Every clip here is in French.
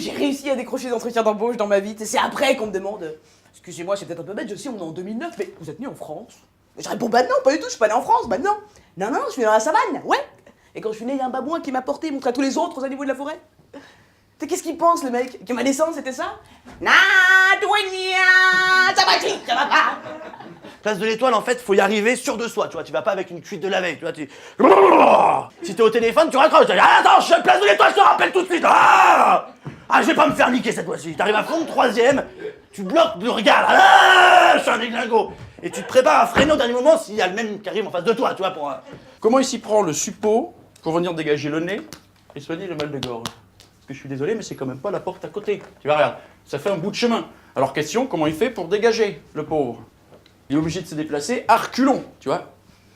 J'ai réussi à décrocher des entretiens d'embauche dans ma vie. C'est après qu'on me demande. Excusez-moi, c'est peut-être un peu bête, je sais, on est en 2009, mais vous êtes né en France? Je réponds, bah non, pas du tout, je suis pas né en France, bah non. Non, je suis né dans la savane, ouais. Et quand je suis né, il y a un babouin qui m'a porté, montré à tous les autres animaux de la forêt. Qu'est-ce qu'il pense, le mec? Que ma naissance, c'était ça? Na, douania, ça va pas. Place de l'Étoile, en fait, faut y arriver sûr de soi, tu vois. Tu vas pas avec une cuite de la veille, tu vois. Si t'es au téléphone, tu raccroches. Tu dis, ah, attends, je suis à Place de l'Étoile, je te rappelle tout de suite. Je vais pas me faire niquer cette fois-ci. T'arrives à fond, troisième, tu bloques le regard. Je suis un déglingo. Et tu te prépares à freiner au dernier moment s'il y a le même qui arrive en face de toi, tu vois, pour... Comment il s'y prend le suppôt pour venir dégager le nez et soigner le mal de gorge? Parce que je suis désolé, mais c'est quand même pas la porte à côté. Tu vois, regarde, ça fait un bout de chemin. Alors question, comment il fait pour dégager, le pauvre? Il est obligé de se déplacer à reculons, tu vois,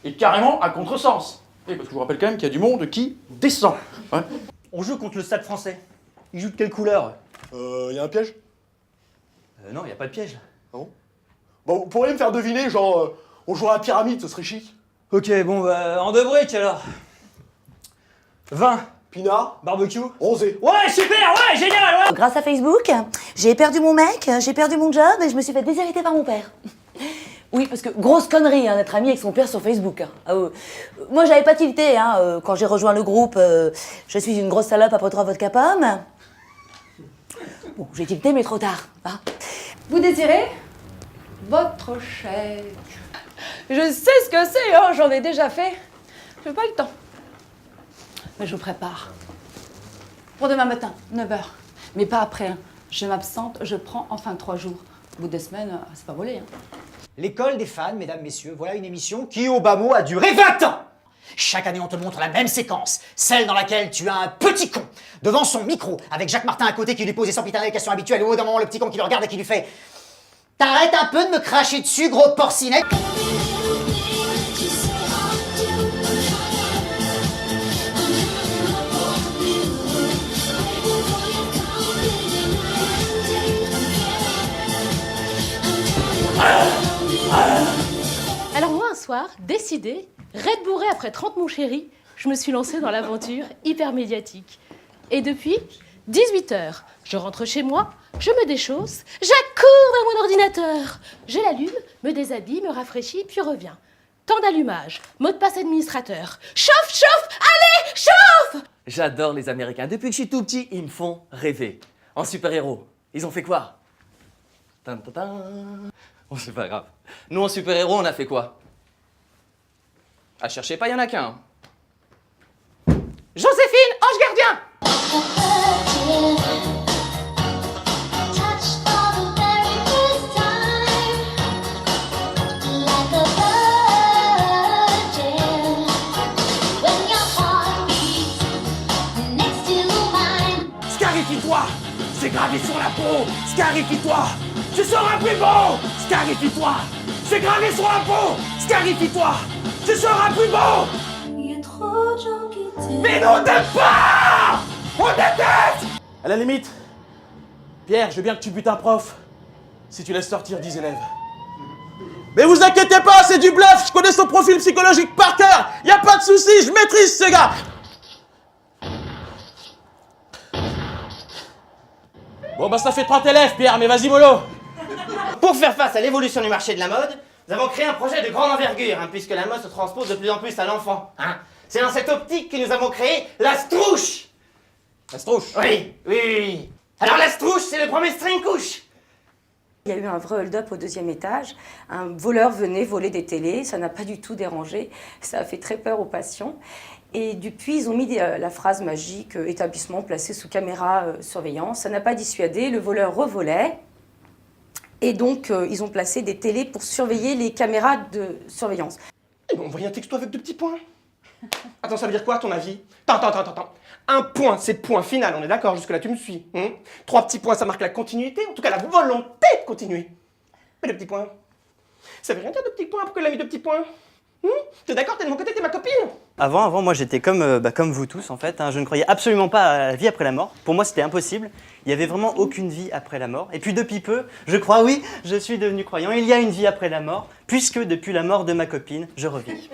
et carrément à contresens. Et parce que je vous rappelle quand même qu'il y a du monde qui descend. Ouais. On joue contre le Stade Français. Il joue de quelle couleur? Y a un piège? Non, il y a pas de piège. Ah bon? Bon, vous pourriez me faire deviner, genre, on joue à la pyramide, ce serait chic. Ok, bon, bah, en deux briques alors. 20. Pinard, Barbecue. rosé. Ouais, super, ouais, génial, ouais. Grâce à Facebook, j'ai perdu mon mec, j'ai perdu mon job et je me suis fait déshériter par mon père. Oui, parce que grosse connerie d'être ami avec son père sur Facebook. Moi, j'avais pas tilté quand j'ai rejoint le groupe. Je suis une grosse salope après 3 vodka pommes. Bon, j'ai tilté, mais trop tard. Vous désirez votre chèque? Je sais ce que c'est, j'en ai déjà fait. Je n'ai pas eu le temps. Mais je vous prépare. Pour demain matin, 9h. Mais pas après. Je m'absente, je prends enfin 3 jours. Au bout de 2 semaines, c'est pas volé. L'école des fans, mesdames, messieurs, voilà une émission qui, au bas mot, a duré 20 ans. Chaque année, on te montre la même séquence, celle dans laquelle tu as un petit con devant son micro, avec Jacques Martin à côté qui lui pose les sempiternelles questions habituelles, et au bout d'un moment, le petit con qui le regarde et qui lui fait « T'arrêtes un peu de me cracher dessus, gros porcinet !» Alors moi, un soir, décidé, raide bourré après 30 mon chéri, je me suis lancée dans l'aventure hyper médiatique. Et depuis 18h, je rentre chez moi, je me déchausse, j'accours vers mon ordinateur. Je l'allume, me déshabille, me rafraîchis, puis reviens. Temps d'allumage, mot de passe administrateur. Chauffe, allez, chauffe! J'adore les Américains. Depuis que je suis tout petit, ils me font rêver. En super-héros, ils ont fait quoi? Tan, tan, tan. Bon, c'est pas grave. Nous, en super-héros, on a fait quoi? Ah, cherchez pas, il y en a qu'un. Joséphine, ange gardien! Scarifie-toi! C'est gravé sur la peau! Scarifie-toi! Tu seras plus beau! Scarifie-toi! C'est gravé sur la peau! Scarifie-toi! Tu seras plus beau! Il y a trop de gens qui t'aiment. Mais nous, on t'aime pas! On déteste! À la limite, Pierre, je veux bien que tu butes un prof, si tu laisses sortir 10 élèves. Mais vous inquiétez pas, c'est du bluff, je connais son profil psychologique par cœur, y a pas de souci, je maîtrise ce gars. Bon bah ça fait 30 élèves, Pierre, mais vas-y mollo. Pour faire face à l'évolution du marché de la mode, nous avons créé un projet de grande envergure, puisque la mode se transpose de plus en plus à l'enfant. C'est dans cette optique que nous avons créé la Strouche. La Strouche? Oui. Alors la Strouche, c'est le premier string couche. Il y a eu un vrai hold-up au 2e étage. Un voleur venait voler des télés, ça n'a pas du tout dérangé. Ça a fait très peur aux patients. Et depuis, ils ont mis la phrase magique « établissement placé sous caméra surveillance ». Ça n'a pas dissuadé, le voleur revolait. Et donc, ils ont placé des télés pour surveiller les caméras de surveillance. Ils m'ont envoyé un texto avec 2 petits points. Attends, ça veut dire quoi, à ton avis? Attends. Un point, c'est point final, on est d'accord, jusque-là, tu me suis. 3 petits points, ça marque la continuité, en tout cas la volonté de continuer. Mais 2 petits points, ça veut rien dire 2 petits points, pourquoi il a mis 2 petits points? T'es d'accord, t'es de mon côté, t'es ma copine? Avant, moi j'étais comme vous tous en fait. Je ne croyais absolument pas à la vie après la mort. Pour moi c'était impossible. Il n'y avait vraiment aucune vie après la mort. Et puis depuis peu, je crois, oui, je suis devenu croyant. Il y a une vie après la mort, puisque depuis la mort de ma copine, je revis.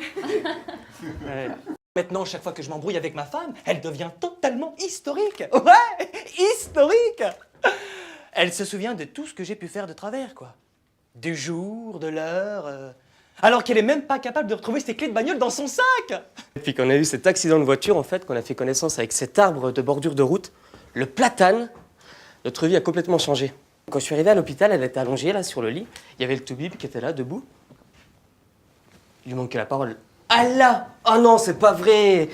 Maintenant, chaque fois que je m'embrouille avec ma femme, elle devient totalement historique. Ouais, historique. Elle se souvient de tout ce que j'ai pu faire de travers, quoi. Du jour, de l'heure, alors qu'elle est même pas capable de retrouver ses clés de bagnole dans son sac. Et puis qu'on a eu cet accident de voiture, en fait, qu'on a fait connaissance avec cet arbre de bordure de route, le platane, notre vie a complètement changé. Quand je suis arrivé à l'hôpital, elle était allongée là sur le lit. Il y avait le toubib qui était là, debout. Il lui manquait la parole. Ah là! Oh non, c'est pas vrai!